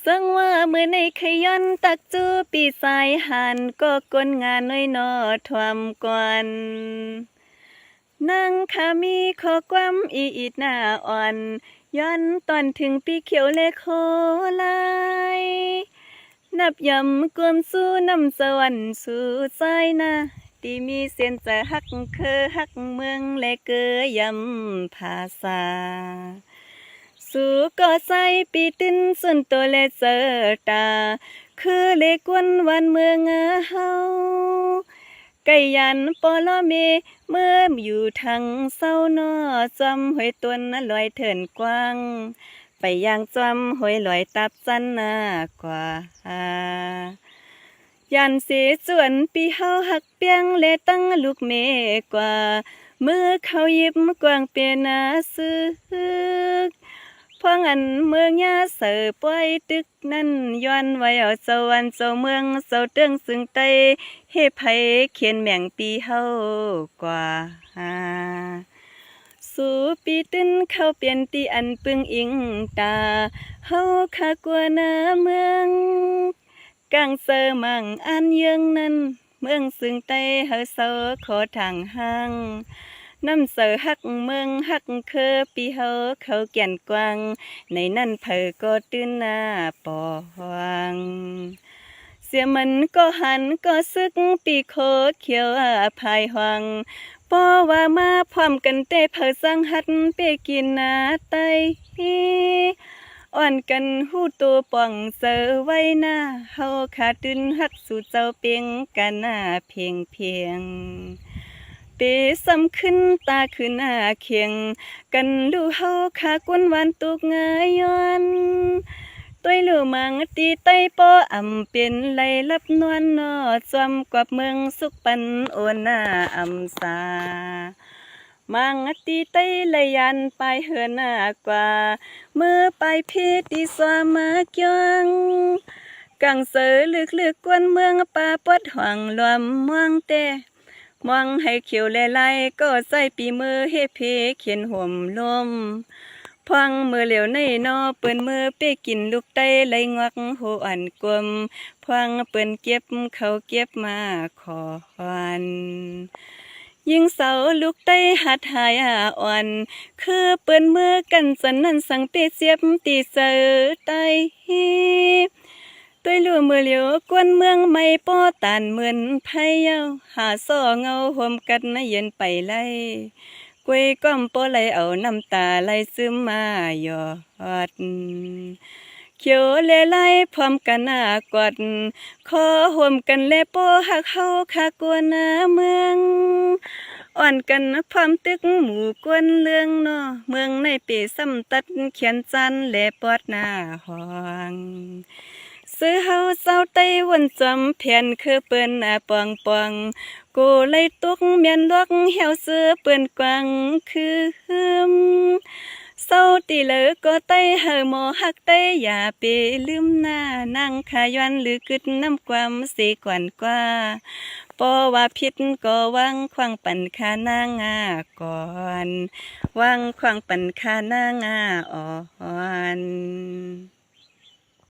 สังว่าเมื่อในขย้อนตักจูปีสายหันก็กลงานน้อยนอทวมกวนนั่งขามีขอความอีดหน้าอ่อนย้อนตอนถึงปีเขียวเลโคลายนับยำกวมสู้น้ำสวรรค์สู่ใจนะที่มีเส้นจะหักคือหักเมืองและเกยยำภาษาสู่ก็ใส่ปีตินส่วนตัวและเจอตาคือเลกวนวันเมืองเฮาไก่ยันปอลอเมเมื่ออยู่ทางเศร้านอจำหอยตวนลอยเถินกว้างไปยังจำหอยลอยตับจันนากว่ายันเสจวนปีเฮาหักเปียงเลตั้งลูกเมกว่าเมื่อเขายิบกวางเปียนาซึกพวงอันเมืองยาเสือป้อยตึกนั่นย้อนไว้เอาเจ้าวันเจ้าเมืองเจ้าเตืองซึ่งไตเฮไผเขียนแม่งปีเฮากว่าสู่ปีตึ้นเข้าเปลี่ยนตีอันปึงอิงตาเฮาขากว่านาเมืองกังเซอมังอันเยืองนั้นเมืองซึ่งไตเฮาเศร้าขอทางห้างน้ำเสือหักเมืองหักคือปีเฮาเขาแก่นกวางในนั่นเผอก็ตื้นหน้าปอวังเสียมันก็หันก็ซึกปีโคเขียวภายหวังปอว่ามาพร้อมกันเตเผอสังหัดเปกินนาไตอ่อนกันหูตัวป่องเสือไว้หน้าเฮาขาดตื้นหักสู่เจ้าเปียงกันหน้าเพียงเปซ้ำขึ้นตาขึ้นหน้าเคียงกันดูเฮาขากวนวันตุกงายย้อนต้วยลูมังตีไตปออำเป็นไหลลับนวลนอจอมกว่าเมืองสุขปันโอนหน้าอำสามังตีไตไหลยันไปเหือหน้ากว่าเมื่อไปพีตีสวามาเกียงกังเสือลึกกวนเมืองป่าปดหวังลวมม่วงเตมองให้เขียวแลไลก็ใส่ปีมือเฮเพเขียนห่มลมพังมือเหลียวในนอเปิ้นมือเป้กินลูกไตไหลงวักโหอันกลมพังเปิ้นเก็บเขาเก็บมาขอวันยิงเสาลูกไตหัดหายอ่อนคือเปิ้นมือกันสันนั่นสังเตเสียบตีเสือไตต้วยลู่มือเหลียวกวนเมืองไม่ป้อตานเหมือนไผเยาหาซ้อเงาห่มกันเย็นไปไล่กวยก้อมป้อไหลเอาน้ำตาไหลซึมมาหยอดเขียวเลไลพร้อมกันหน้ากอดขอห่มกันแลป้อหักเฮาขากวนหน้าเมืองอ่อนกันพร้อมตึกหมู่กวนเรื่องนอเมืองในปีซ้ำตัดเขียนจันแลปอดหน้าห้องซื้อเฮาเศร้าไต้วันจำเพียนคือเปิ้นปองกูเลยตุกเมียนลวกเหี่ยวเสื้อเปิ้นกวางคือเศร้าตีเลอก็ไต้เฮาหมอหักไต้อย่าไปลืมหน้านั่งขย้อนหรือกึดน้ำความสิกวนกว่าปอว่าผิดก็วังขวางปันคานางก่อนวังขวางปันคานางอ่อน